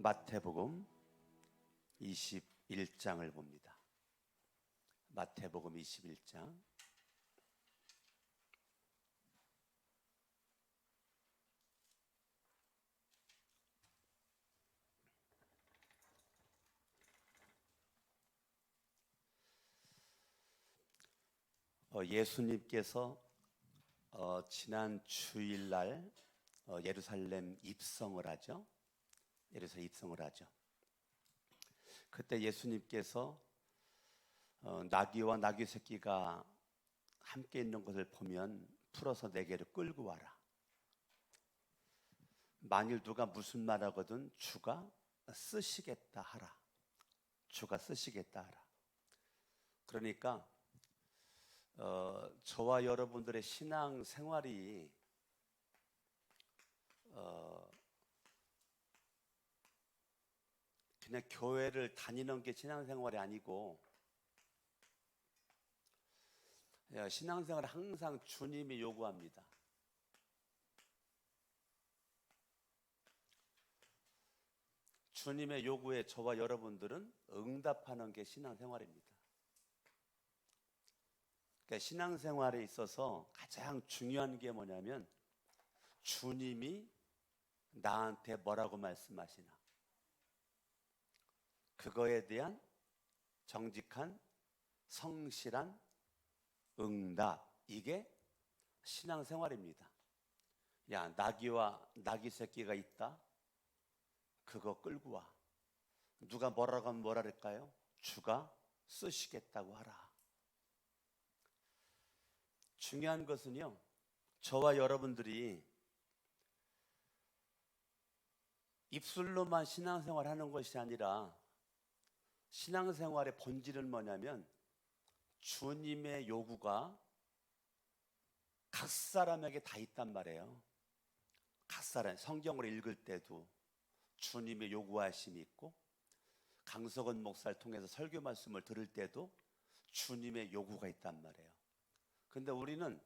마태복음 21장을 봅니다. 마태복음 21장. 예수님께서 지난 주일날 예루살렘 입성을 하죠. 예루살렘 입성을 하죠. 그때 예수님께서 나귀와 나귀 새끼가 함께 있는 것을 보면 풀어서 내게로 끌고 와라. 만일 누가 무슨 말하거든 주가 쓰시겠다 하라. 주가 쓰시겠다 하라. 그러니까 저와 여러분들의 신앙 생활이 그냥 교회를 다니는 게 신앙생활이 아니고 신앙생활은 항상 주님이 요구합니다. 주님의 요구에 저와 여러분들은 응답하는 게 신앙생활입니다. 그러니까 신앙생활에 있어서 가장 중요한 게 뭐냐면 주님이 나한테 뭐라고 말씀하시나 그거에 대한 정직한 성실한 응답, 이게 신앙생활입니다. 야, 나귀와 나귀 새끼가 있다. 그거 끌고 와. 누가 뭐라고 하면 뭐라 그럴까요? 주가 쓰시겠다고 하라. 중요한 것은요, 저와 여러분들이 입술로만 신앙생활 하는 것이 아니라 신앙생활의 본질은 뭐냐면 주님의 요구가 각 사람에게 다 있단 말이에요. 각 사람, 성경을 읽을 때도 주님의 요구하심이 있고 강석원 목사를 통해서 설교 말씀을 들을 때도 주님의 요구가 있단 말이에요. 근데 우리는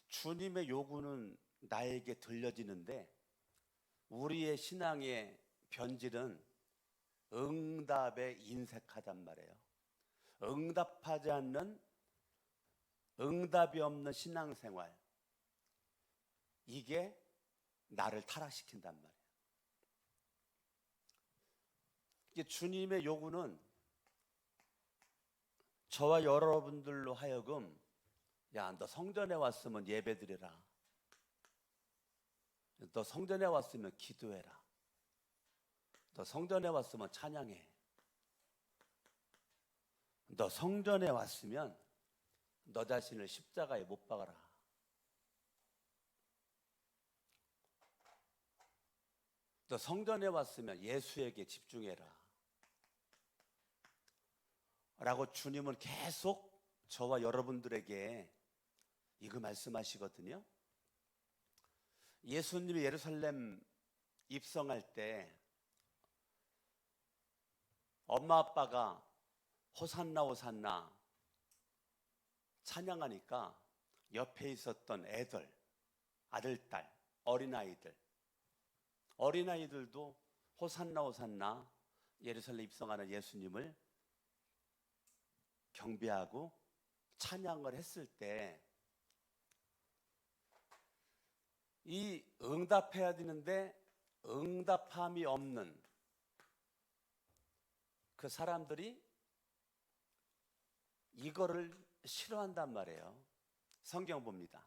주님의 요구는 나에게 들려지는데 우리의 신앙의 변질은 응답에 인색하단 말이에요. 응답하지 않는 응답이 없는 신앙생활, 이게 나를 타락시킨단 말이에요. 이게 주님의 요구는 저와 여러분들로 하여금 야, 너 성전에 왔으면 예배드려라. 너 성전에 왔으면 기도해라. 너 성전에 왔으면 찬양해. 너 성전에 왔으면 너 자신을 십자가에 못 박아라. 너 성전에 왔으면 예수에게 집중해라. 라고 주님은 계속 저와 여러분들에게 이거 말씀하시거든요. 예수님이 예루살렘 입성할 때 엄마 아빠가 호산나 호산나 찬양하니까 옆에 있었던 애들, 아들, 딸, 어린아이들도 호산나 호산나 예루살렘 입성하는 예수님을 경배하고 찬양을 했을 때 이 응답해야 되는데 응답함이 없는 그 사람들이 이거를 싫어한단 말이에요. 성경 봅니다.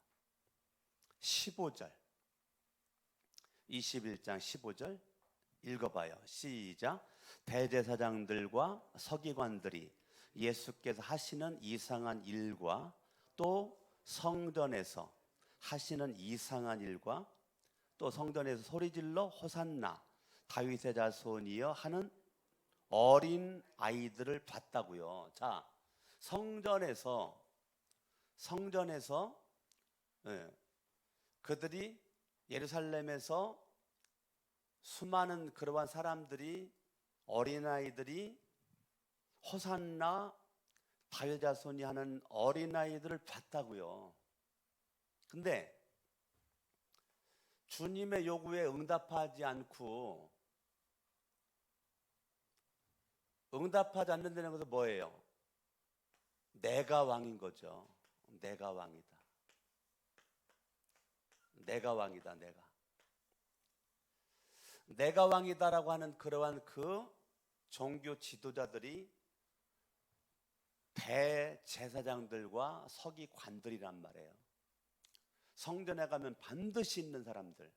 15절 21장 15절 읽어봐요. 시작. 대제사장들과 서기관들이 예수께서 하시는 이상한 일과 또 성전에서 하시는 이상한 일과 또 성전에서 소리질러 호산나 다윗의 자손이여 하는 어린 아이들을 봤다고요. 자, 성전에서 그들이 예루살렘에서 수많은 그러한 사람들이 어린아이들이 호산나 다윗 자손이 하는 어린아이들을 봤다고요. 근데 주님의 요구에 응답하지 않고 응답하지 않는다는 것은 뭐예요? 내가 왕인 거죠. 내가 왕이다. 내가 왕이다. 내가 왕이다라고 하는 그러한 그 종교 지도자들이 대제사장들과 서기관들이란 말이에요. 성전에 가면 반드시 있는 사람들,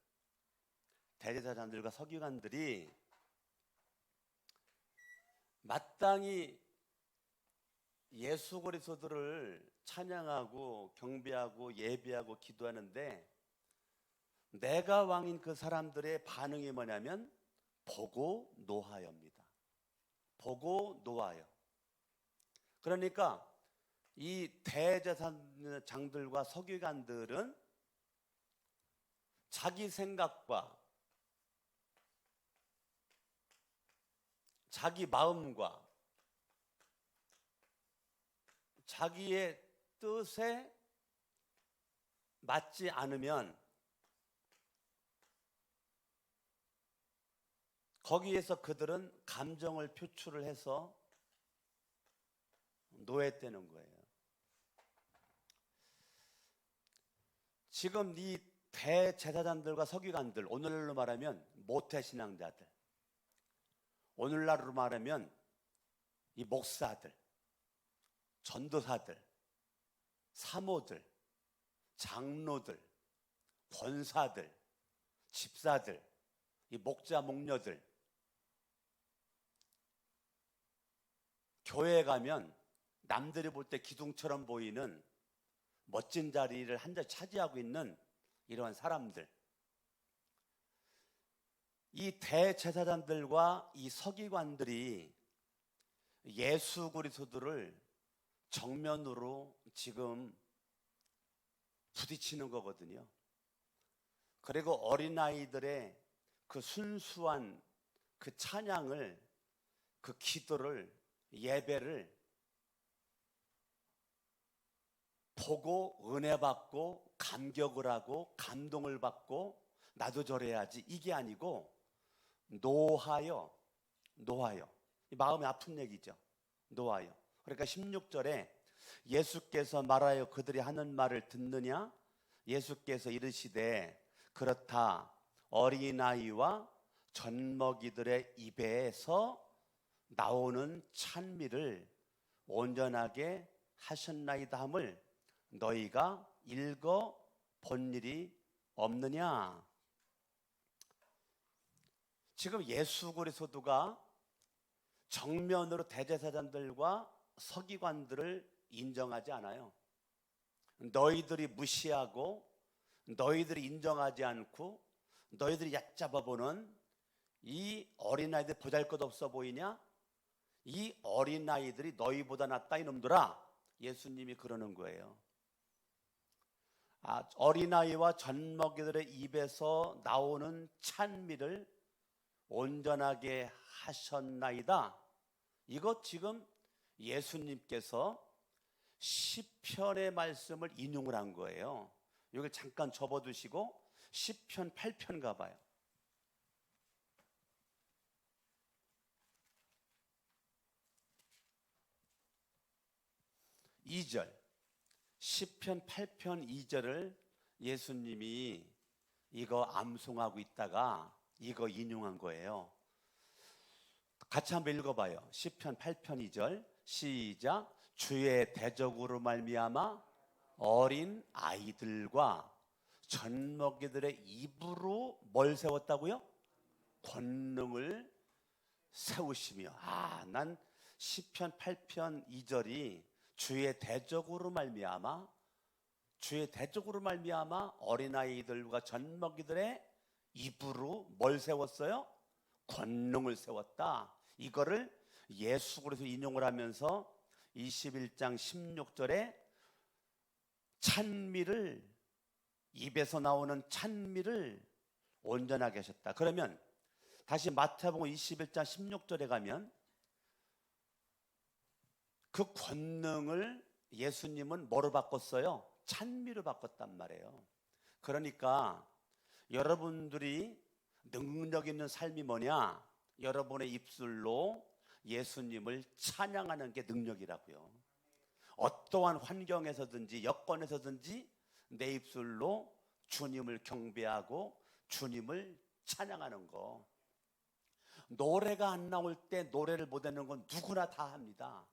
대제사장들과 서기관들이 마땅히 예수 그리스도를 찬양하고 경배하고 예배하고 기도하는데 내가 왕인 그 사람들의 반응이 뭐냐면 보고 노하여입니다. 보고 노하여. 그러니까 이 대제사장들과 서기관들은 자기 생각과 자기 마음과 자기의 뜻에 맞지 않으면 거기에서 그들은 감정을 표출을 해서 노예되는 거예요. 지금 이 대제사장들과 서기관들, 오늘날로 말하면 모태신앙자들, 오늘날로 말하면 이 목사들, 전도사들, 사모들, 장로들, 권사들, 집사들, 이 목자, 목녀들, 교회에 가면 남들이 볼 때 기둥처럼 보이는 멋진 자리를 한 자리 차지하고 있는 이러한 사람들, 이 대제사장들과 이 서기관들이 예수 그리스도를 정면으로 지금 부딪히는 거거든요. 그리고 어린아이들의 그 순수한 그 찬양을, 그 기도를, 예배를 보고 은혜 받고 감격을 하고 감동을 받고 나도 저래야지, 이게 아니고 노하여. 마음이 아픈 얘기죠. 노하여. 그러니까 16절에 예수께서 말하여 그들이 하는 말을 듣느냐? 예수께서 이르시되 그렇다. 어린아이와 젖먹이들의 입에서 나오는 찬미를 온전하게 하셨나이다 함을 너희가 읽어 본 일이 없느냐? 지금 예수 그리스도가 정면으로 대제사장들과 서기관들을 인정하지 않아요. 너희들이 무시하고 너희들이 인정하지 않고 너희들이 얕잡아 보는 이 어린아이들 보잘것없어 보이냐? 이 어린아이들이 너희보다 낫다 이놈들아. 예수님이 그러는 거예요. 어린아이와 젖먹이들의 입에서 나오는 찬미를 온전하게 하셨나이다. 이것 지금 예수님께서 시편의 말씀을 인용을 한 거예요. 여기 잠깐 접어두시고 시편 8편 가봐요. 2절, 시편 8편 2절을 예수님이 이거 암송하고 있다가 이거 인용한 거예요. 같이 한번 읽어봐요. 시편 8편 2절 시작. 주의 대적으로 말미암아 어린 아이들과 젖먹이들의 입으로 뭘 세웠다고요? 권능을 세우시며. 난 시편 8편 2절이 주의 대적으로 말미암아 어린아이들과 젖먹이들의 입으로 뭘 세웠어요? 권능을 세웠다. 이거를 예수 그리스도 인용을 하면서 21장 16절에 찬미를, 입에서 나오는 찬미를 온전하게 하셨다. 그러면 다시 마태복음 21장 16절에 가면 그 권능을 예수님은 뭐로 바꿨어요? 찬미로 바꿨단 말이에요. 그러니까 여러분들이 능력 있는 삶이 뭐냐? 여러분의 입술로 예수님을 찬양하는 게 능력이라고요. 어떠한 환경에서든지 여건에서든지 내 입술로 주님을 경배하고 주님을 찬양하는 거. 노래가 안 나올 때 노래를 못 하는 건 누구나 다 합니다.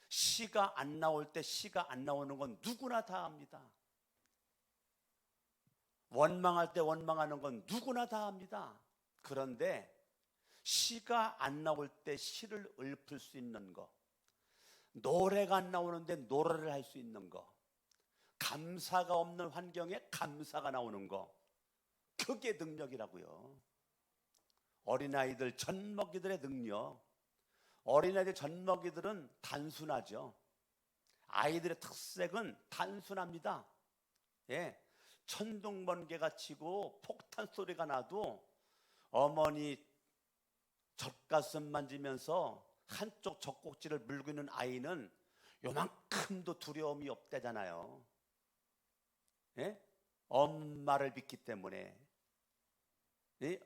시가 안 나올 때 시가 안 나오는 건 누구나 다 합니다. 원망할 때 원망하는 건 누구나 다 합니다. 그런데 시가 안 나올 때 시를 읊을 수 있는 거, 노래가 안 나오는데 노래를 할 수 있는 거, 감사가 없는 환경에 감사가 나오는 거, 그게 능력이라고요. 어린아이들 젖먹이들의 능력. 어린아이들 젖먹이들은 단순하죠. 아이들의 특색은 단순합니다. 예, 천둥번개가 치고 폭탄 소리가 나도 어머니 젖가슴 만지면서 한쪽 젖꼭지를 물고 있는 아이는 요만큼도 두려움이 없대잖아요. 예? 엄마를 믿기 때문에.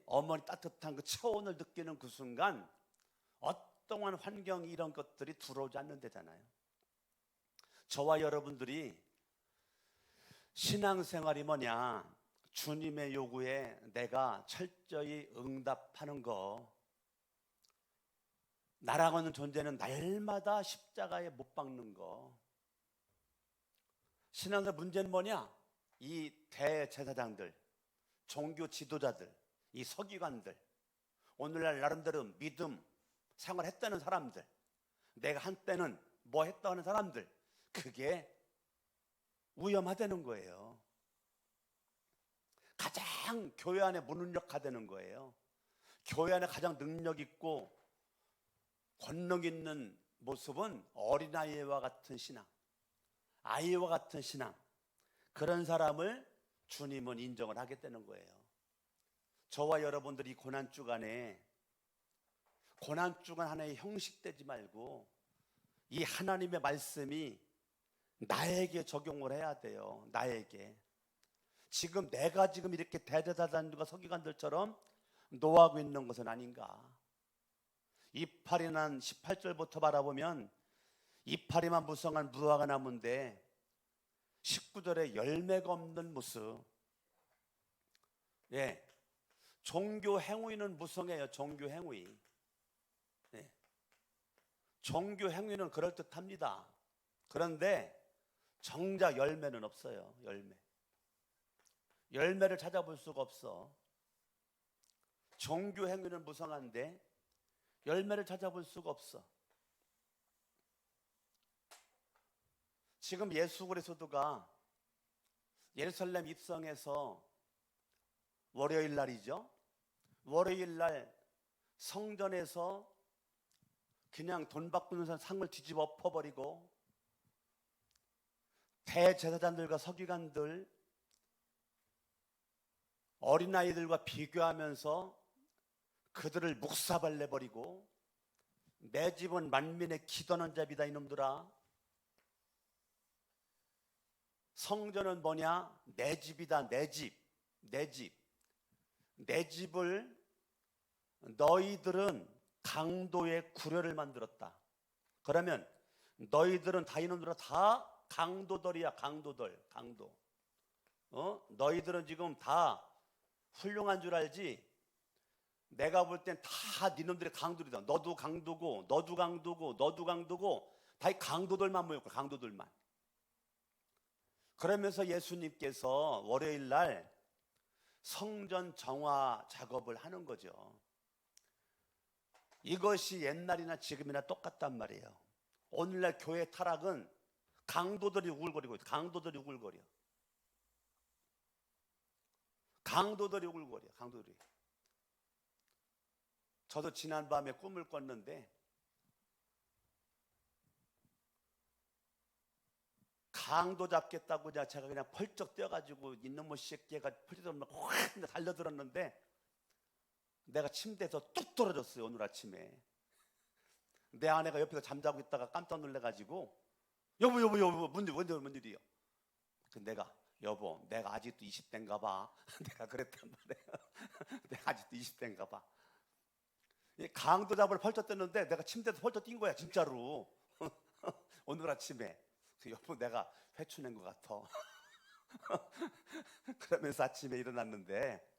어머니 따뜻한 그 체온을 느끼는 그 순간 어떠한 환경 이런 것들이 들어오지 않는다잖아요. 저와 여러분들이 신앙생활이 뭐냐, 주님의 요구에 내가 철저히 응답하는 거. 나라고 하는 존재는 날마다 십자가에 못 박는 거. 신앙생활 문제는 뭐냐, 이 대제사장들, 종교 지도자들, 이 서기관들, 오늘날 나름대로 믿음 생활했다는 사람들, 내가 한때는 뭐 했다 하는 사람들, 그게 위험하다는 거예요. 가장 교회 안에 무능력하다는 거예요. 교회 안에 가장 능력 있고 권능 있는 모습은 어린아이와 같은 신앙, 아이와 같은 신앙, 그런 사람을 주님은 인정을 하겠다는 거예요. 저와 여러분들이 고난주간에 고난주간 하나의 형식되지 말고 이 하나님의 말씀이 나에게 적용을 해야 돼요. 나에게. 지금 내가 지금 이렇게 대제사장들과 서기관들처럼 노하고 있는 것은 아닌가. 이파리 난 18절부터 바라보면 이파리만 무성한 무화과 나무인데 19절에 열매가 없는 모습. 예, 종교 행위는 무성해요. 종교 행위. 예, 종교 행위는 그럴듯합니다. 그런데 정작 열매는 없어요. 열매를 찾아볼 수가 없어. 종교 행위는 무성한데 열매를 찾아볼 수가 없어. 지금 예수 그리스도가 예루살렘 입성해서 월요일 날이죠. 월요일 날 성전에서 그냥 돈 바꾸는 상을 뒤집어 엎어버리고 대제사장들과 서기관들, 어린아이들과 비교하면서 그들을 묵사발내버리고 내 집은 만민의 기도하는 잡이다 이놈들아. 성전은 뭐냐? 내 집이다. 내 집. 내 집을 너희들은 강도의 구려를 만들었다. 그러면 너희들은 다 이놈들아 다 강도들이야. 강도. 너희들은 지금 다 훌륭한 줄 알지? 내가 볼 땐 다 니놈들의 강도들이다. 너도 강도고 다 이 강도들만 모였고, 강도들만. 그러면서 예수님께서 월요일 날 성전 정화 작업을 하는 거죠. 이것이 옛날이나 지금이나 똑같단 말이에요. 오늘날 교회 타락은 강도들이 우글거리고 있어요. 강도들이 우글거려. 저도 지난밤에 꿈을 꿨는데 강도 잡겠다고 제가 그냥 펄쩍 뛰어가지고 이놈의 새끼가 펄쩍 확 달려들었는데 내가 침대에서 뚝 떨어졌어요. 오늘 아침에 내 아내가 옆에서 잠자고 있다가 깜짝 놀래가지고 여보 뭔 일이요? 내가 여보 내가 아직도 20대인가 봐. 내가 그랬단 말이에요. 내가 아직도 20대인가 봐. 이 강도 잡을 펄쩍 떴는데 내가 침대에서 펄쩍 뛴 거야 진짜로. 오늘 아침에 여보 내가 회초 낸 것 같아. 그러면서 아침에 일어났는데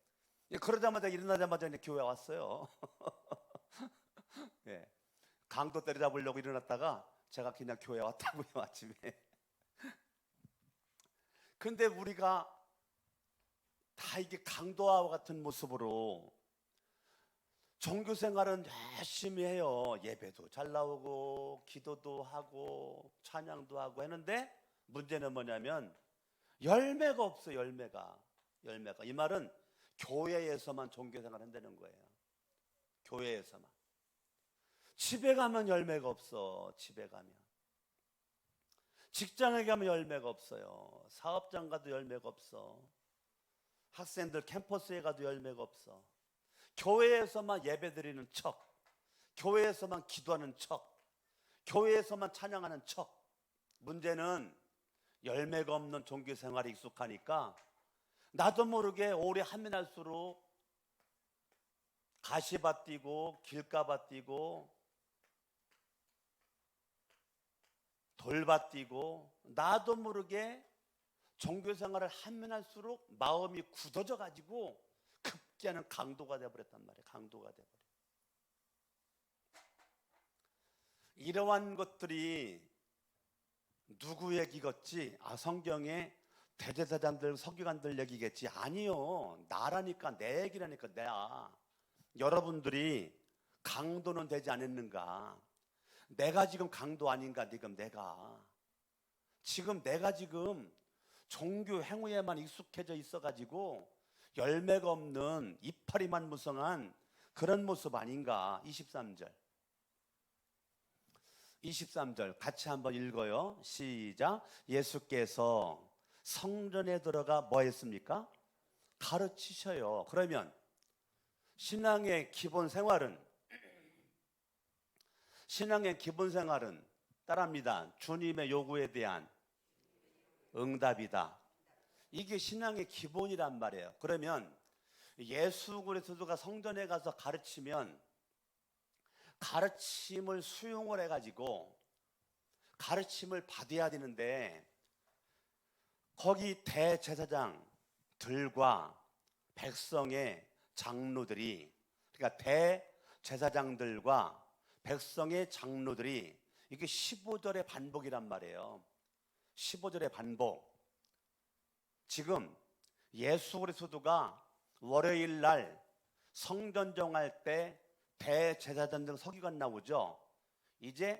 그러자마자 일어나자마자 이제 교회 왔어요. 예. 강도 때려잡으려고 일어났다가 제가 그냥 교회 왔다고요 아침에. 근데 우리가 다 이게 강도와 같은 모습으로 종교 생활은 열심히 해요. 예배도 잘 나오고 기도도 하고 찬양도 하고 했는데 문제는 뭐냐면 열매가 없어. 열매가. 이 말은 교회에서만 종교 생활 한다는 거예요. 교회에서만. 집에 가면 열매가 없어. 집에 가면. 직장에 가면 열매가 없어요. 사업장 가도 열매가 없어. 학생들 캠퍼스에 가도 열매가 없어. 교회에서만 예배드리는 척, 교회에서만 기도하는 척, 교회에서만 찬양하는 척. 문제는 열매가 없는 종교 생활에 익숙하니까 나도 모르게 오래 하면 할수록 가시밭 뛰고 길가밭 뛰고 돌밭 뛰고 나도 모르게 종교 생활을 하면 할수록 마음이 굳어져 가지고 급기야는 강도가 되어버렸단 말이에요. 강도가 되어버려. 이러한 것들이 누구 얘기겠지? 성경에 대제사장들 서기관들 얘기겠지? 아니요. 나라니까. 내 얘기라니까. 내가. 여러분들이 강도는 되지 않았는가? 내가 지금 강도 아닌가? 지금 내가 지금 종교 행위에만 익숙해져 있어가지고 열매가 없는 이파리만 무성한 그런 모습 아닌가? 23절 같이 한번 읽어요. 시작. 예수께서 성전에 들어가 뭐 했습니까? 가르치셔요. 그러면 신앙의 기본 생활은 따라합니다. 주님의 요구에 대한 응답이다. 이게 신앙의 기본이란 말이에요. 그러면 예수 그리스도가 성전에 가서 가르치면 가르침을 수용을 해가지고 가르침을 받아야 되는데 거기 대제사장들과 백성의 장로들이, 그러니까 대제사장들과 백성의 장로들이, 이게 15절의 반복이란 말이에요. 15절의 반복. 지금 예수 그리스도가 월요일 날 성전 정할 때 대제사장들 서기관 나오죠. 이제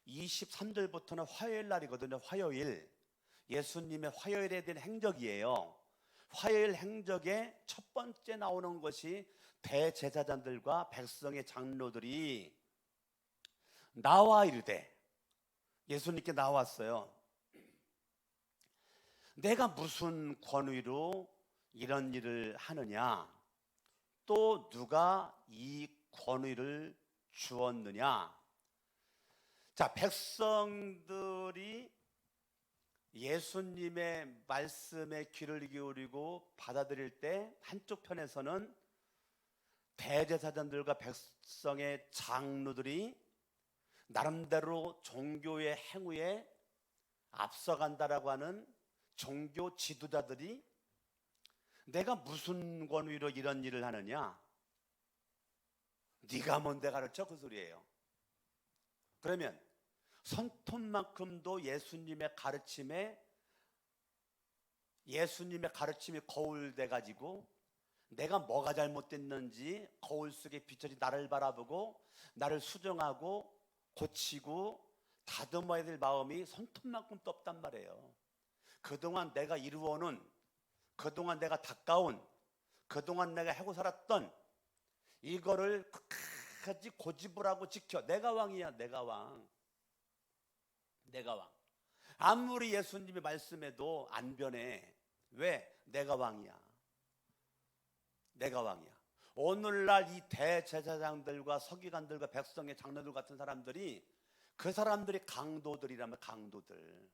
23절부터는 화요일 날이거든요. 화요일. 예수님의 화요일에 대한 행적이에요. 화요일 행적에 첫 번째 나오는 것이 대제사장들과 백성의 장로들이 나와 이르되, 예수님께 나왔어요. 내가 무슨 권위로 이런 일을 하느냐? 또 누가 이 권위를 주었느냐? 자, 백성들이 예수님의 말씀에 귀를 기울이고 받아들일 때 한쪽 편에서는 대제사장들과 백성의 장로들이 나름대로 종교의 행위에 앞서간다라고 하는 종교 지도자들이 내가 무슨 권위로 이런 일을 하느냐? 네가 뭔데 가르쳐? 그 소리예요. 그러면 손톱만큼도 예수님의 가르침이 거울돼 가지고 내가 뭐가 잘못됐는지 거울 속에 비춰진 나를 바라보고 나를 수정하고 고치고 다듬어야 될 마음이 손톱만큼도 없단 말이에요. 그동안 내가 이루어놓은, 그동안 내가 닦아온, 그동안 내가 하고 살았던 이거를 끝까지 고집을 하고 지켜. 내가 왕이야. 내가 왕. 아무리 예수님이 말씀해도 안 변해. 왜? 내가 왕이야. 오늘날 이 대제사장들과 서기관들과 백성의 장로들 같은 사람들이, 그 사람들이 강도들이라면 강도들.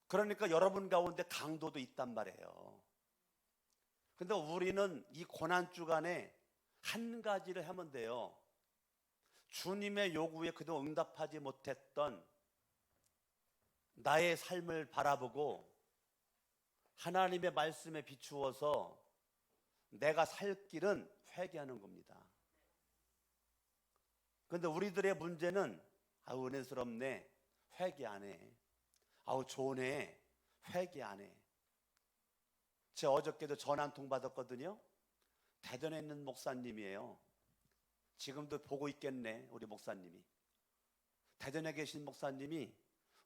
그러니까 여러분 가운데 강도도 있단 말이에요. 근데 우리는 이 고난 주간에 한 가지를 하면 돼요. 주님의 요구에 그동안 응답하지 못했던 나의 삶을 바라보고 하나님의 말씀에 비추어서 내가 살 길은 회개하는 겁니다. 그런데 우리들의 문제는 은혜스럽네, 회개 안 해. 좋네, 회개 안 해. 제가 어저께도 전화 한 통 받았거든요. 대전에 있는 목사님이에요. 지금도 보고 있겠네, 우리 목사님이. 대전에 계신 목사님이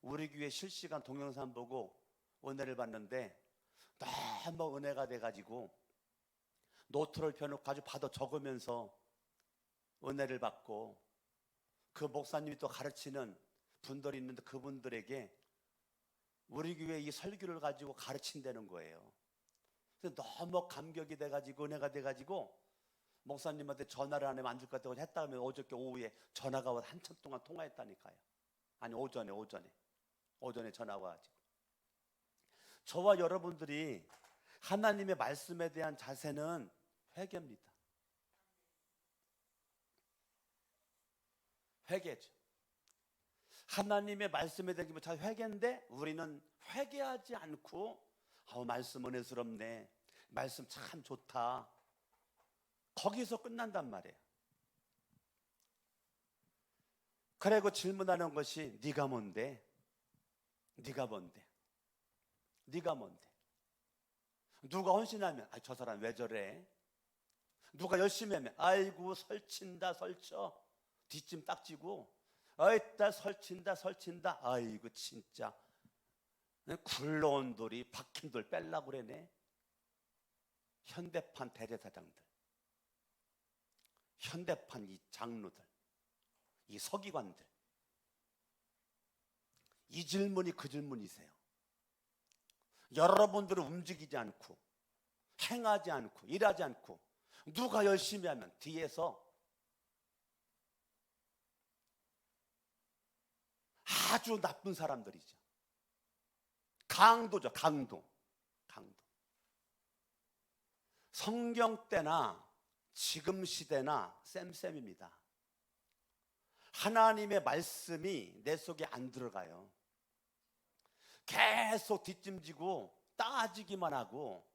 우리 교회 실시간 동영상 보고 은혜를 받는데 너무 은혜가 돼가지고 노트를 펴놓고 아주 받아 적으면서 은혜를 받고, 그 목사님이 또 가르치는 분들이 있는데 그분들에게 우리 교회 이 설교를 가지고 가르친다는 거예요. 그래서 너무 감격이 돼가지고 은혜가 돼가지고 목사님한테 전화를 안 하면 안 줄 것 같다고 했다 하면 어저께 오후에 전화가 와서 한참 동안 통화했다니까요. 아니 오전에 전화가 와가지고. 저와 여러분들이 하나님의 말씀에 대한 자세는 회개입니다. 회개죠. 하나님의 말씀에 대한 잘 회개인데 우리는 회개하지 않고 말씀 은혜스럽네, 말씀 참 좋다, 거기서 끝난단 말이에요. 그리고 질문하는 것이 네가 뭔데? 네가 뭔데? 네가 뭔데? 누가 헌신하면 저 사람 왜 저래? 누가 열심히 하면 아이고 설친다 설쳐, 뒷짐 딱 지고 어이따 설친다 아이고 진짜 굴러온 돌이 박힌 돌 뺄라고 그러네. 현대판 대제사장들, 현대판 이 장로들, 이 서기관들, 이 질문이 그 질문이세요. 여러분들은 움직이지 않고 행하지 않고 일하지 않고 누가 열심히 하면 뒤에서 아주 나쁜 사람들이죠. 강도죠. 강도. 성경 때나 지금 시대나 쌤쌤입니다. 하나님의 말씀이 내 속에 안 들어가요. 계속 뒷짐지고 따지기만 하고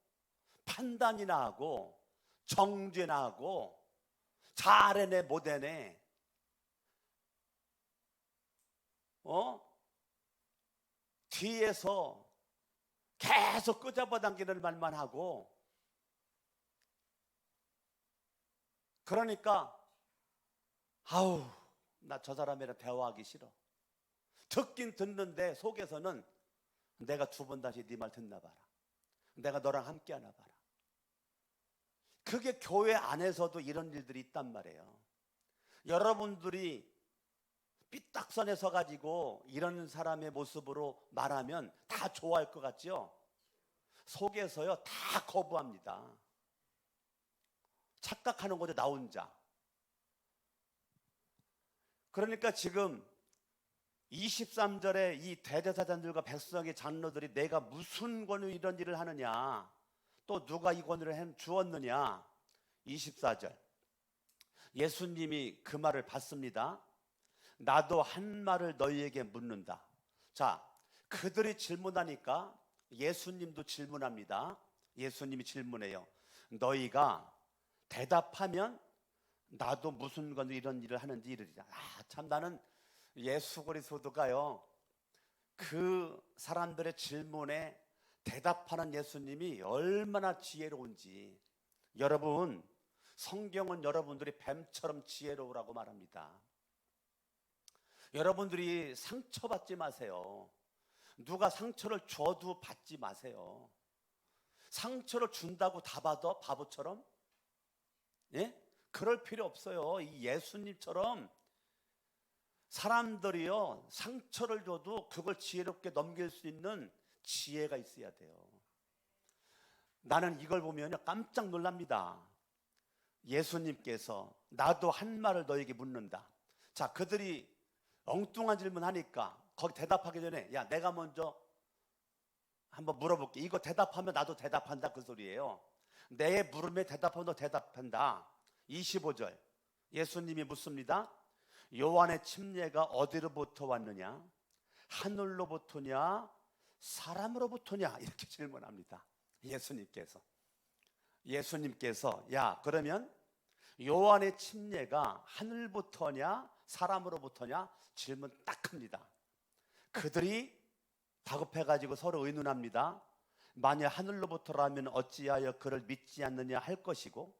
판단이나 하고 정죄나 하고 잘해내 못해내, 뒤에서 계속 끄잡아당기는 말만 하고, 그러니까 나 저 사람이랑 대화하기 싫어. 듣긴 듣는데 속에서는 내가 두 번 다시 네 말 듣나 봐라, 내가 너랑 함께 하나 봐라. 그게 교회 안에서도 이런 일들이 있단 말이에요. 여러분들이 삐딱선에 서가지고 이런 사람의 모습으로 말하면 다 좋아할 것 같죠? 속에서요 다 거부합니다. 착각하는 거죠, 나 혼자. 그러니까 지금 23절에 이 대제사장들과 백성의 장로들이 내가 무슨 권위로 이런 일을 하느냐, 또 누가 이 권위를 주었느냐. 24절 예수님이 그 말을 받습니다. 나도 한 말을 너희에게 묻는다. 자, 그들이 질문하니까 예수님도 질문합니다. 예수님이 질문해요. 너희가 대답하면 나도 무슨 권위로 이런 일을 하는지 이르리라. 참 나는 예수 그리스도가요, 그 사람들의 질문에 대답하는 예수님이 얼마나 지혜로운지. 여러분, 성경은 여러분들이 뱀처럼 지혜로우라고 말합니다. 여러분들이 상처받지 마세요. 누가 상처를 줘도 받지 마세요. 상처를 준다고 다 받아? 바보처럼? 예? 그럴 필요 없어요. 이 예수님처럼 사람들이요 상처를 줘도 그걸 지혜롭게 넘길 수 있는 지혜가 있어야 돼요. 나는 이걸 보면 깜짝 놀랍니다. 예수님께서 나도 한 말을 너에게 묻는다. 자, 그들이 엉뚱한 질문 하니까 거기 대답하기 전에 야, 내가 먼저 한번 물어볼게. 이거 대답하면 나도 대답한다, 그 소리예요. 내 물음에 대답하면 너 대답한다. 25절 예수님이 묻습니다. 요한의 침례가 어디로부터 왔느냐? 하늘로부터냐? 사람으로부터냐? 이렇게 질문합니다. 예수님께서 야, 그러면 요한의 침례가 하늘부터냐 사람으로부터냐? 질문 딱 합니다. 그들이 다급해가지고 서로 의논합니다. 만약 하늘로부터라면 어찌하여 그를 믿지 않느냐 할 것이고,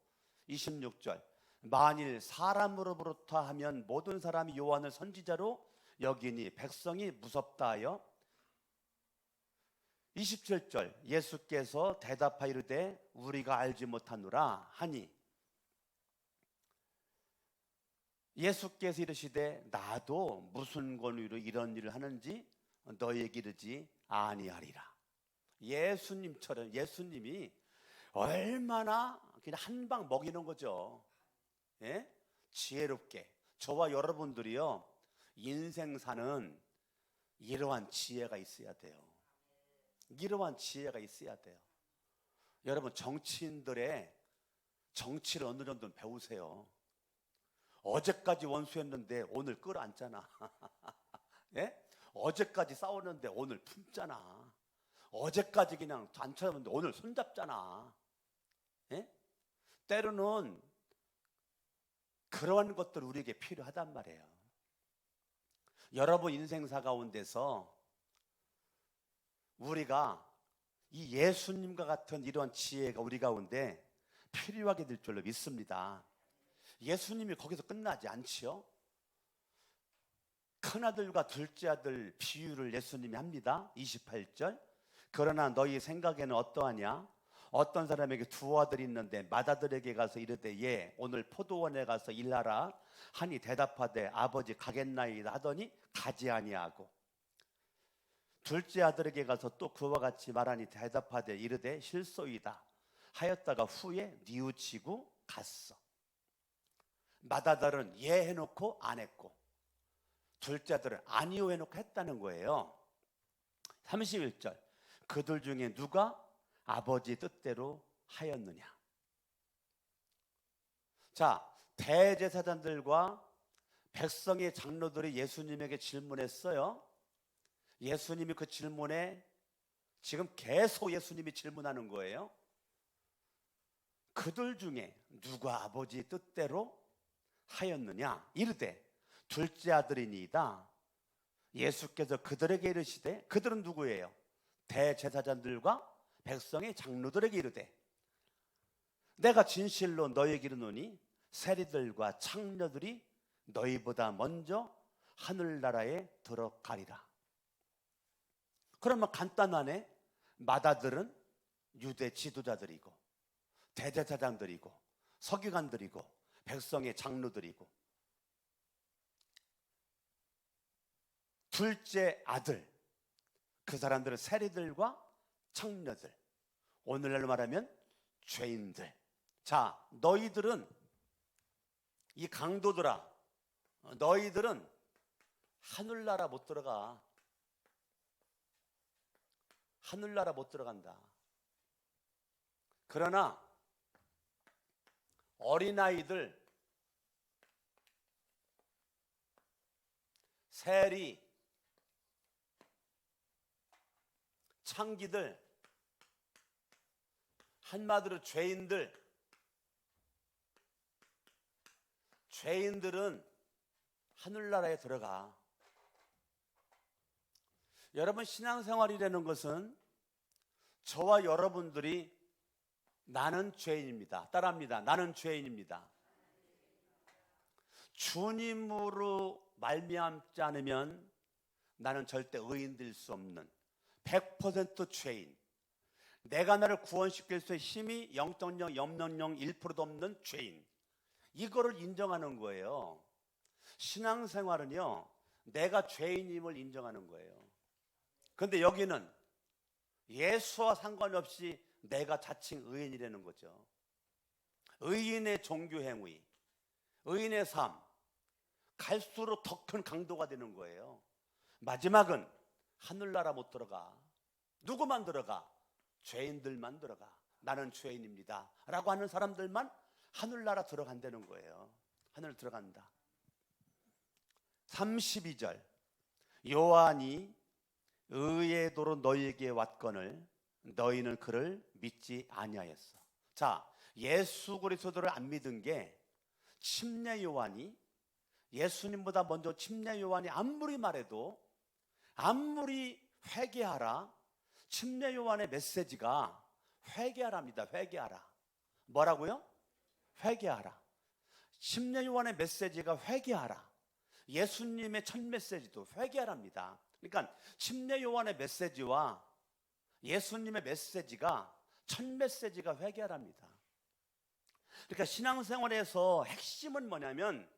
26절 만일 사람으로부터 하면 모든 사람이 요한을 선지자로 여기니 백성이 무섭다 하여, 27절 예수께서 대답하여 이르되 우리가 알지 못하노라 하니, 예수께서 이르시되 나도 무슨 권위로 이런 일을 하는지 너희에게 이르지 아니하리라. 예수님이 얼마나 그냥 한 방 먹이는 거죠. 예? 지혜롭게. 저와 여러분들이요, 인생 사는 이러한 지혜가 있어야 돼요. 이러한 지혜가 있어야 돼요. 여러분, 정치인들의 정치를 어느 정도는 배우세요. 어제까지 원수했는데 오늘 끌어안잖아. 예? 어제까지 싸웠는데 오늘 품잖아. 어제까지 그냥 안 쳐다봤는데 오늘 손잡잖아. 예? 때로는 그러한 것들 우리에게 필요하단 말이에요. 여러분 인생사 가운데서 우리가 이 예수님과 같은 이러한 지혜가 우리 가운데 필요하게 될 줄로 믿습니다. 예수님이 거기서 끝나지 않지요. 큰아들과 둘째 아들 비유를 예수님이 합니다. 28절 그러나 너희 생각에는 어떠하냐? 어떤 사람에게 두 아들이 있는데 맏아들에게 가서 이르되 예 오늘 포도원에 가서 일하라 하니 대답하되 아버지 가겠나이다 하더니 가지 아니하고, 둘째 아들에게 가서 또 그와 같이 말하니 대답하되 이르되 실소이다 하였다가 후에 뉘우치고 갔어. 맏아들은 예 해놓고 안 했고, 둘째 아들은 아니요 해놓고 했다는 거예요. 31절 그들 중에 누가 아버지 뜻대로 하였느냐? 자, 대제사장들과 백성의 장로들이 예수님에게 질문했어요. 예수님이 그 질문에 지금 계속 예수님이 질문하는 거예요. 그들 중에 누가 아버지 뜻대로 하였느냐? 이르되 둘째 아들이니이다. 예수께서 그들에게 이르시되, 그들은 누구예요? 대제사장들과 백성의 장로들에게 이르되 내가 진실로 너희에게 이르노니 세리들과 창녀들이 너희보다 먼저 하늘나라에 들어가리라. 그러면 간단하네. 맏아들은 유대 지도자들이고 대제사장들이고 서기관들이고 백성의 장로들이고, 둘째 아들 그 사람들은 세리들과 창녀들, 오늘날로 말하면 죄인들. 자, 너희들은 이 강도들아, 너희들은 하늘나라 못 들어가. 하늘나라 못 들어간다. 그러나 어린아이들, 세리, 창기들, 한마디로 죄인들은 하늘나라에 들어가. 여러분, 신앙생활이라는 것은 저와 여러분들이 나는 죄인입니다. 따라합니다. 나는 죄인입니다. 주님으로 말미암지 않으면 나는 절대 의인 될 수 없는 100% 죄인, 내가 나를 구원시킬 수 있는 힘이 0.0 1%도 없는 죄인, 이거를 인정하는 거예요. 신앙생활은요, 내가 죄인임을 인정하는 거예요. 그런데 여기는 예수와 상관없이 내가 자칭 의인이라는 거죠. 의인의 종교행위, 의인의 삶, 갈수록 더 큰 강도가 되는 거예요. 마지막은 하늘나라 못 들어가. 누구만 들어가? 죄인들만 들어가. 나는 죄인입니다 라고 하는 사람들만 하늘나라 들어간다는 거예요. 하늘 들어간다. 32절 요한이 의의 도로 너희에게 왔거늘 너희는 그를 믿지 아니하였어. 자, 예수 그리스도를 안 믿은 게 침례 요한이, 예수님보다 먼저 침례 요한이 아무리 말해도, 아무리 회개하라, 침례 요한의 메시지가 회개하랍니다. 회개하라. 뭐라고요? 회개하라. 침례 요한의 메시지가 회개하라. 예수님의 첫 메시지도 회개하랍니다. 그러니까 침례 요한의 메시지와 예수님의 메시지가, 첫 메시지가 회개하랍니다. 그러니까 신앙생활에서 핵심은 뭐냐면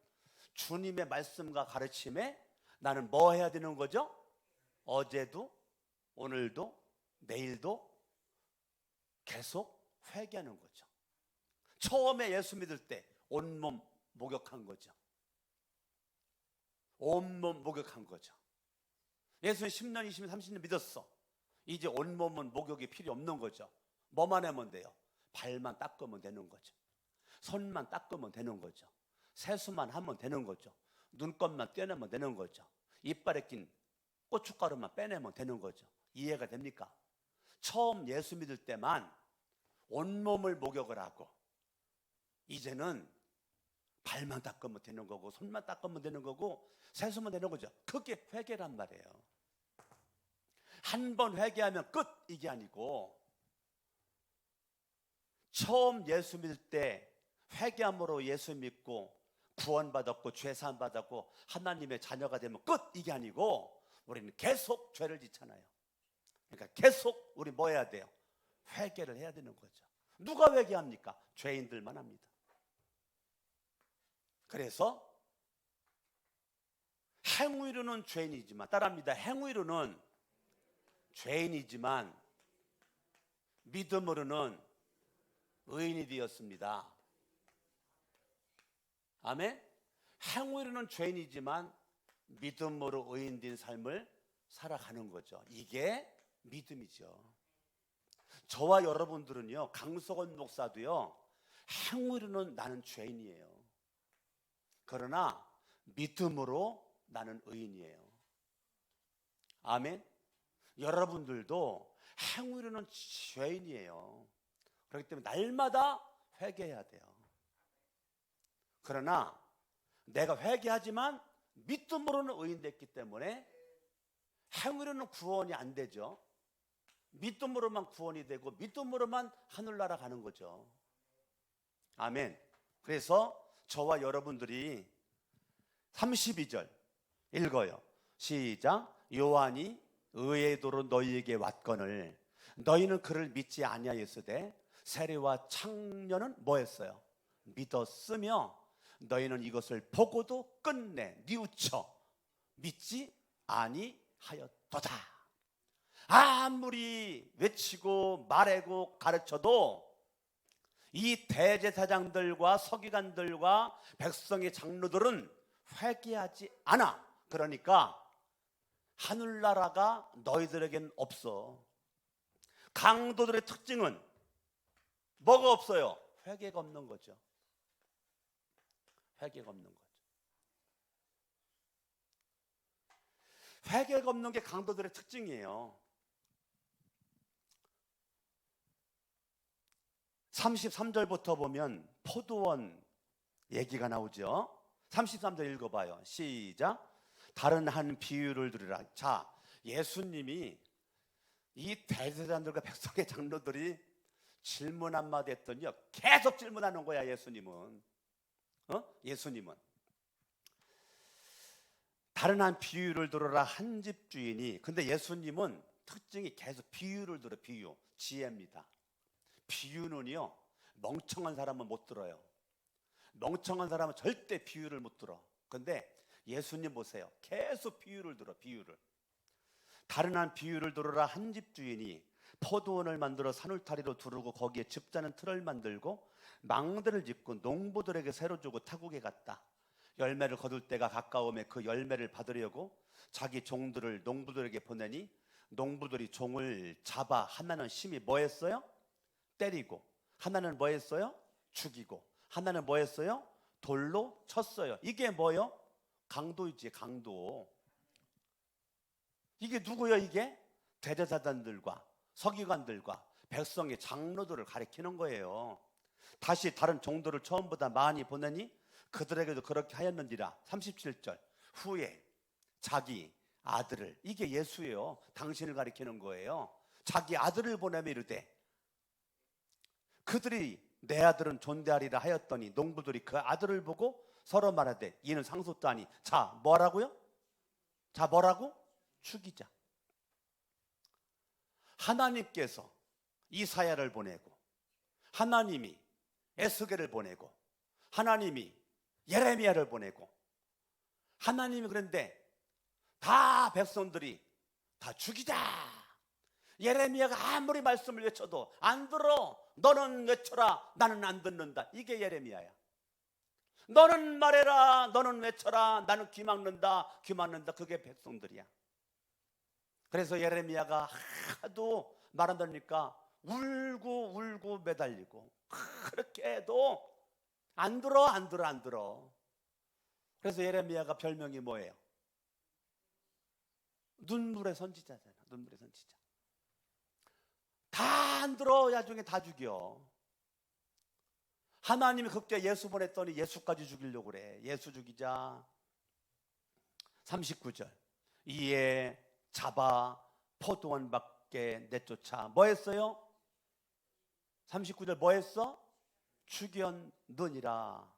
주님의 말씀과 가르침에 나는 뭐 해야 되는 거죠? 어제도 오늘도 내일도 계속 회개하는 거죠. 처음에 예수 믿을 때 온몸 목욕한 거죠. 온몸 목욕한 거죠. 예수는 10년, 20년, 30년 믿었어. 이제 온몸은 목욕이 필요 없는 거죠. 뭐만 하면 돼요? 발만 닦으면 되는 거죠. 손만 닦으면 되는 거죠. 세수만 하면 되는 거죠. 눈곱만 떼내면 되는 거죠. 이빨에 낀 고춧가루만 빼내면 되는 거죠. 이해가 됩니까? 처음 예수 믿을 때만 온몸을 목욕을 하고 이제는 발만 닦으면 되는 거고 손만 닦으면 되는 거고 세수만 되는 거죠. 그게 회개란 말이에요. 한 번 회개하면 끝, 이게 아니고 처음 예수 믿을 때 회개함으로 예수 믿고 구원받았고 죄사함 받았고 하나님의 자녀가 되면 끝, 이게 아니고 우리는 계속 죄를 짓잖아요. 그러니까 계속 우리 뭐 해야 돼요? 회개를 해야 되는 거죠. 누가 회개합니까? 죄인들만 합니다. 그래서 행위로는 죄인이지만, 따라합니다. 행위로는 죄인이지만 믿음으로는 의인이 되었습니다. 아멘. 행위로는 죄인이지만 믿음으로 의인된 삶을 살아가는 거죠. 이게 믿음이죠. 저와 여러분들은요, 강석원 목사도요, 행위로는 나는 죄인이에요. 그러나 믿음으로 나는 의인이에요. 아멘. 여러분들도 행위로는 죄인이에요. 그렇기 때문에 날마다 회개해야 돼요. 그러나 내가 회개하지만 믿음으로는 의인됐기 때문에 행위로는 구원이 안 되죠. 믿음으로만 구원이 되고 믿음으로만 하늘나라 가는 거죠. 아멘. 그래서 저와 여러분들이 32절 읽어요. 시작. 요한이 의의 도로 너희에게 왔거늘 너희는 그를 믿지 아니하였으되 세리와 창녀는 뭐했어요? 믿었으며 너희는 이것을 보고도 끝내 뉘우쳐 믿지 아니하였도다. 아무리 외치고 말하고 가르쳐도 이 대제사장들과 서기관들과 백성의 장로들은 회개하지 않아. 그러니까 하늘나라가 너희들에겐 없어. 강도들의 특징은 뭐가 없어요? 회개가 없는 거죠. 회개가 없는 거죠. 회개가 없는 게 강도들의 특징이에요. 33절부터 보면 포도원 얘기가 나오죠. 33절 읽어봐요. 시작. 다른 한 비유를 들으라. 자, 예수님이 이 대제사장들과 백성의 장로들이 질문 한마디 했더니요, 계속 질문하는 거야. 예수님은 예수님은 다른 한 비유를 들어라. 한 집 주인이, 근데 예수님은 특징이 계속 비유를 들어. 비유, 지혜입니다. 비유는요, 멍청한 사람은 못 들어요. 멍청한 사람은 절대 비유를 못 들어. 근데 예수님 보세요. 계속 비유를 들어. 비유를. 다른 한 비유를 들어라. 한 집 주인이 포도원을 만들어 산울타리로 두르고 거기에 즙자는 틀을 만들고 망대를 짓고 농부들에게 새로 주고 타국에 갔다. 열매를 거둘 때가 가까움에 그 열매를 받으려고 자기 종들을 농부들에게 보내니 농부들이 종을 잡아 하나는 심히 뭐 했어요? 때리고 하나는 뭐 했어요? 죽이고 하나는 뭐 했어요? 돌로 쳤어요. 이게 뭐요? 강도이지, 강도. 이게 누구요? 이게 대제사장들과 서기관들과 백성의 장로들을 가리키는 거예요. 다시 다른 종들을 처음보다 많이 보내니 그들에게도 그렇게 하였는지라. 37절 후에 자기 아들을, 이게 예수예요. 당신을 가리키는 거예요. 자기 아들을 보내며 이르되 그들이 내 아들은 존대하리라 하였더니 농부들이 그 아들을 보고 서로 말하되 이는 상속자니. 자, 뭐라고요? 자, 뭐라고? 죽이자. 하나님께서 이사야를 보내고 하나님이 에스겔을 보내고 하나님이 예레미야를 보내고 하나님이 그런데 다 백성들이 다 죽이자. 예레미야가 아무리 말씀을 외쳐도 안 들어. 너는 외쳐라, 나는 안 듣는다. 이게 예레미야야. 너는 말해라, 너는 외쳐라, 나는 귀 막는다, 귀 막는다. 그게 백성들이야. 그래서 예레미야가 하도 말 안 들으니까 울고 울고 매달리고, 그렇게 해도 안 들어, 안 들어, 안 들어. 그래서 예레미야가 별명이 뭐예요? 눈물의 선지자잖아. 눈물의 선지자. 다 안 들어. 나중에 다 죽여. 하나님이 그때 예수 보냈더니 예수까지 죽이려고 그래. 예수 죽이자. 39절 이에 잡아 포도원 밖에 내쫓아 뭐 했어요? 39절 뭐 했어? 죽였느니라.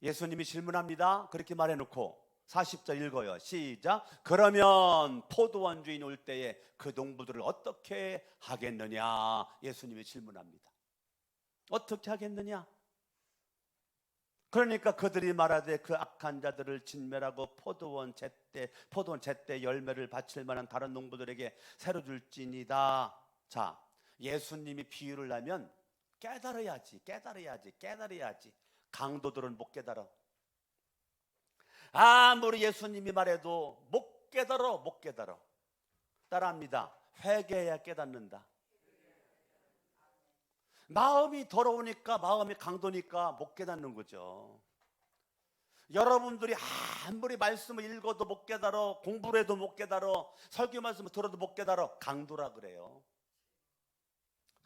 예수님이 질문합니다. 그렇게 말해놓고 40절 읽어요. 시작. 그러면 포도원 주인 올 때에 그 농부들을 어떻게 하겠느냐? 예수님이 질문합니다. 어떻게 하겠느냐? 그러니까 그들이 말하되 그 악한 자들을 진멸하고 포도원 제때 열매를 바칠 만한 다른 농부들에게 새로 줄지니이다. 자, 예수님이 비유를 하면 깨달아야지. 강도들은 못 깨달아. 아무리 예수님이 말해도 못 깨달아. 따라합니다. 회개해야 깨닫는다. 마음이 더러우니까, 마음이 강도니까 못 깨닫는 거죠. 여러분들이 아무리 말씀을 읽어도 못 깨달아, 공부를 해도 못 깨달아, 설교 말씀을 들어도 못 깨달아. 강도라 그래요.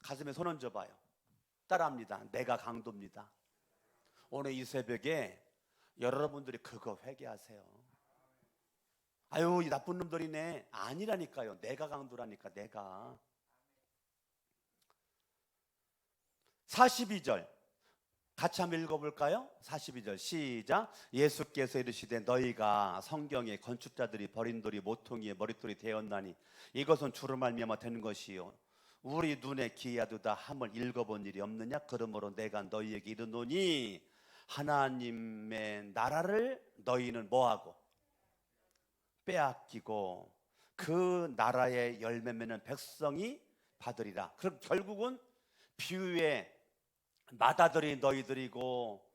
가슴에 손 얹어봐요. 따라합니다. 내가 강도입니다. 오늘 이 새벽에 여러분들이 그거 회개하세요. 아유, 이 나쁜 놈들이네. 아니라니까요. 내가 강도라니까. 내가. 42절 같이 한번 읽어볼까요? 42절 시작. 예수께서 이르시되 너희가 성경에 건축자들이 버린 돌이 모퉁이의 머릿돌이 되었나니 이것은 주로 말미암아 된 것이요 우리 눈에 기이하도다 함을 읽어본 일이 없느냐? 그러므로 내가 너희에게 이르노니 하나님의 나라를 너희는 뭐하고? 빼앗기고 그 나라의 열매 맺는 백성이 받으리라. 그럼 결국은 비유의 마다들이 너희들이고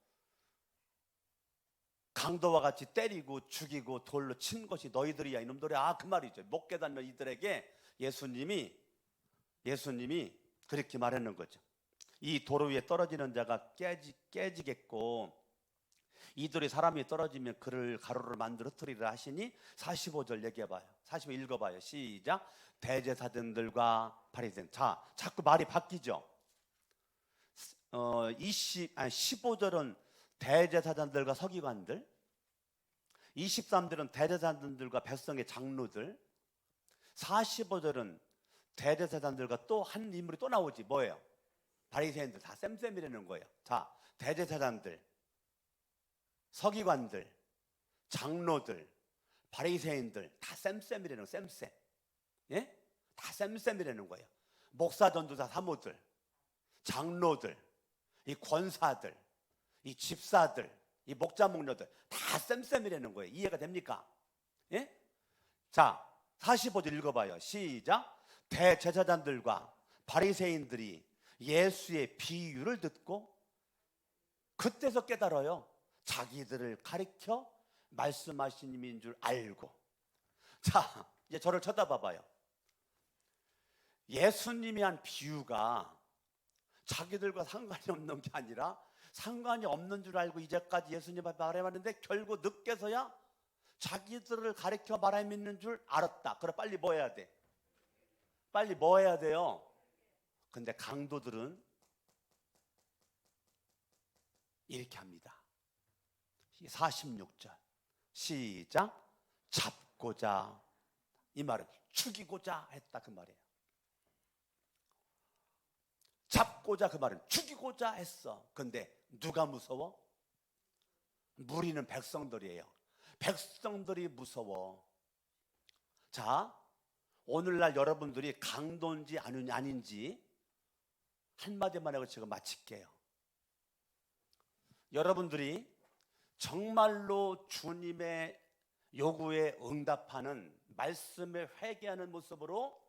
강도와 같이 때리고 죽이고 돌로 친 것이 너희들이야. 이놈들이. 그 말이죠. 못 깨닫는 이들에게 예수님이 그렇게 말하는 거죠. 이 도로 위에 떨어지는 자가 깨지겠고 이들이 사람이 떨어지면 그를 가루를 만들어 흩으리라 하시니 45절 얘기해봐요. 45 읽어봐요. 시작. 대제사장들과 바리새인. 자, 자꾸 말이 바뀌죠. 15절은 대제사장들과 서기관들, 23절은 대제사장들과 백성의 장로들, 45절은 대제사장들과 또 한 인물이 또 나오지. 뭐예요? 바리새인들. 다 쌤쌤이라는 거예요. 자, 대제사장들, 서기관들, 장로들, 바리새인들 다 쌤쌤이라는 거예요. 쌤쌤. 예? 다 쌤쌤이라는 거예요. 목사, 전도사, 사모들, 장로들, 이 권사들, 이 집사들, 이 목자, 목녀들 다 쌤쌤이라는 거예요. 이해가 됩니까? 예? 자, 45절 읽어봐요. 시작. 대제사장들과 바리새인들이 예수의 비유를 듣고 그때서 깨달아요. 자기들을 가리켜 말씀하신 님인 줄 알고. 자, 이제 저를 쳐다봐봐요. 예수님이 한 비유가 자기들과 상관이 없는 게 아니라 상관이 없는 줄 알고 이제까지 예수님 앞에 말해왔는데 결국 늦게서야 자기들을 가리켜 말해 믿는 줄 알았다. 그래 빨리 뭐 해야 돼? 빨리 뭐 해야 돼요? 근데 강도들은 이렇게 합니다. 46절 시작. 잡고자, 이 말은 죽이고자 했다 그 말이에요. 잡고자 그 말은 죽이고자 했어. 근데 누가 무서워? 무리는 백성들이에요. 백성들이 무서워. 자, 오늘날 여러분들이 강도인지 아닌지 한마디만 하고 제가 마칠게요. 여러분들이 정말로 주님의 요구에 응답하는 말씀에 회개하는 모습으로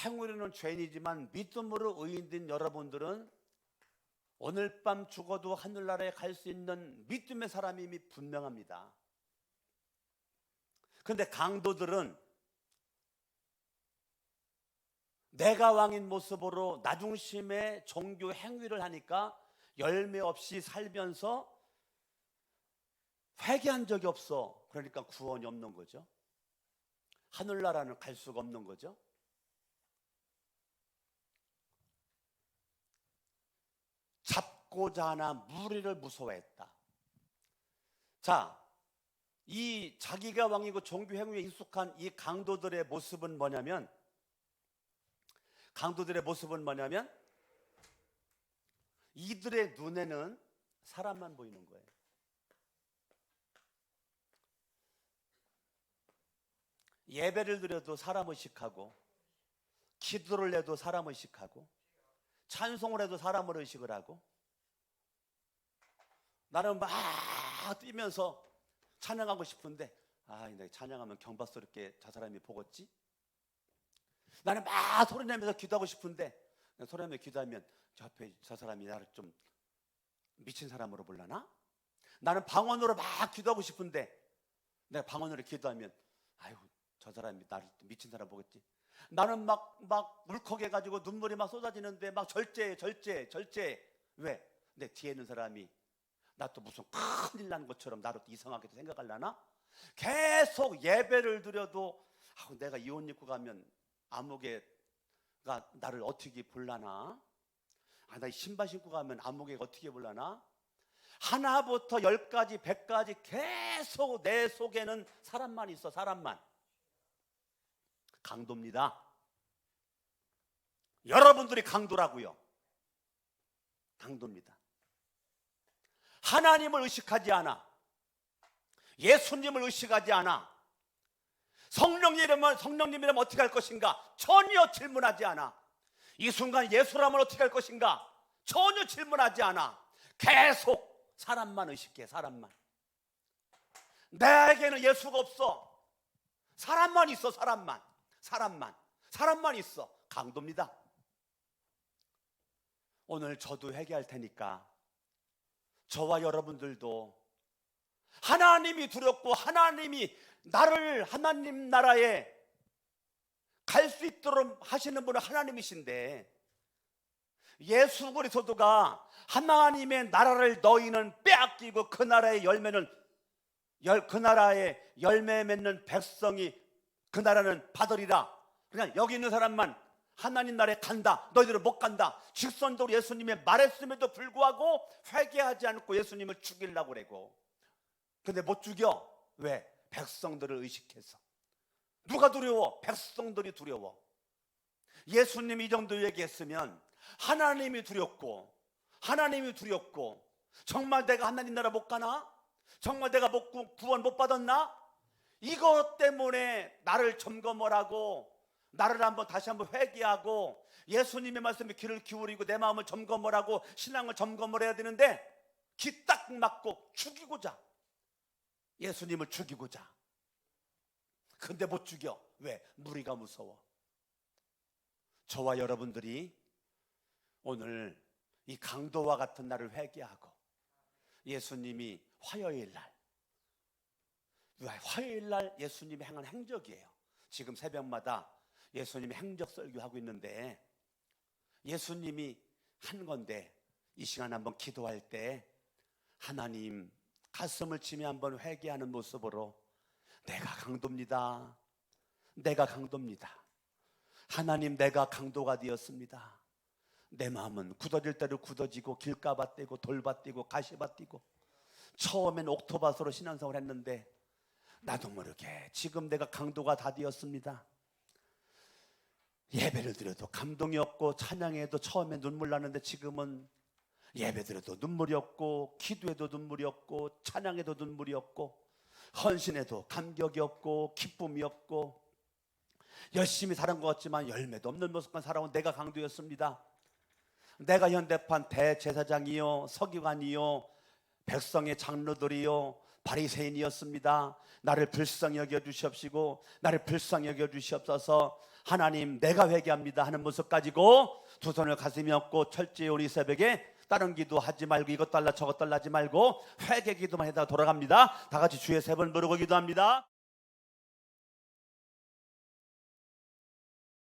행위로는 죄인이지만 믿음으로 의인된 여러분들은 오늘 밤 죽어도 하늘나라에 갈 수 있는 믿음의 사람임이 분명합니다. 그런데 강도들은 내가 왕인 모습으로 나중심의 종교 행위를 하니까 열매 없이 살면서 회개한 적이 없어. 그러니까 구원이 없는 거죠. 하늘나라는 갈 수가 없는 거죠. 잡고자 하나 무리를 무서워했다. 자, 이 자기가 왕이고 종교 행위에 익숙한 이 강도들의 모습은 뭐냐면 이들의 눈에는 사람만 보이는 거예요. 예배를 드려도 사람 의식하고, 기도를 해도 사람 의식하고, 찬송을 해도 사람을 의식을 하고, 나는 막 뛰면서 찬양하고 싶은데 내가 찬양하면 경박스럽게 저 사람이 보겠지? 나는 막 소리내면서 기도하고 싶은데 소리내면서 기도하면 저 앞에 저 사람이 나를 좀 미친 사람으로 볼라나? 나는 방언으로 막 기도하고 싶은데 내가 방언으로 기도하면 저 사람이 나를 미친 사람 보겠지? 나는 막 울컥해가지고 눈물이 막 쏟아지는데 막 절제. 왜? 내 뒤에 있는 사람이 나 또 무슨 큰일 난 것처럼 나를 또 이상하게 생각하려나? 계속 예배를 드려도 내가 이 옷 입고 가면 아무개가 나를 어떻게 볼라나? 나 이 신발 신고 가면 아무개가 어떻게 볼라나? 하나부터 10까지 100까지 계속 내 속에는 사람만 있어. 사람만. 강도입니다. 여러분들이 강도라고요. 강도입니다. 하나님을 의식하지 않아. 예수님을 의식하지 않아. 성령님이라면 어떻게 할 것인가? 전혀 질문하지 않아. 이 순간 예수라면 어떻게 할 것인가? 전혀 질문하지 않아. 계속 사람만 의식해. 사람만. 내게는 예수가 없어. 사람만 있어. 사람만 있어. 강도입니다. 오늘 저도 회개할 테니까 저와 여러분들도 하나님이 두렵고 하나님이 나를 하나님 나라에 갈 수 있도록 하시는 분은 하나님이신데 예수 그리스도가 하나님의 나라를 너희는 빼앗기고 그 나라의 열매 맺는 백성이 그 나라는 받으리라. 그냥 여기 있는 사람만 하나님 나라에 간다. 너희들은 못 간다. 직선적으로 예수님이 말했음에도 불구하고 회개하지 않고 예수님을 죽이려고 그러고. 근데 못 죽여. 왜? 백성들을 의식해서. 누가 두려워? 백성들이 두려워. 예수님이 이 정도 얘기했으면 하나님이 두렵고 정말 내가 하나님 나라 못 가나? 정말 내가 구원 못 받았나? 이것 때문에 나를 점검을 하고 나를 다시 한번 회개하고 예수님의 말씀에 귀를 기울이고 내 마음을 점검을 하고 신앙을 점검을 해야 되는데 귀 딱 막고 죽이고자, 예수님을 죽이고자. 근데 못 죽여. 왜? 무리가 무서워. 저와 여러분들이 오늘 이 강도와 같은 날을 회개하고 예수님이 화요일날 예수님이 행한 행적이에요. 지금 새벽마다 예수님이 행적 설교하고 있는데 예수님이 한 건데 이 시간 한번 기도할 때 하나님 가슴을 치며 한번 회개하는 모습으로 내가 강도입니다. 내가 강도입니다. 하나님 내가 강도가 되었습니다. 내 마음은 굳어질 대로 굳어지고 길가밭 떼고 돌밭 떼고 가시밭 떼고 처음엔 옥토밭으로 신앙생활을 했는데 나도 모르게 지금 내가 강도가 다 되었습니다. 예배를 드려도 감동이 없고 찬양해도 처음에 눈물 나는데 지금은 예배 드려도 눈물이 없고 기도해도 눈물이 없고 찬양해도 눈물이 없고 헌신해도 감격이 없고 기쁨이 없고 열심히 살은 것 같지만 열매도 없는 모습과 살아온 내가 강도였습니다. 내가 현대판 대제사장이요 서기관이요 백성의 장로들이요 바리새인이었습니다. 나를 불쌍히 여겨주시옵시고 나를 불쌍히 여겨주시옵소서. 하나님 내가 회개합니다 하는 모습 가지고 두 손을 가슴에 얹고 철저히 우리 새벽에 다른 기도하지 말고 이것 달라 저것 달라 하지 말고 회개 기도만 해다가 돌아갑니다. 다 같이 주의 세 번 부르고 기도합니다.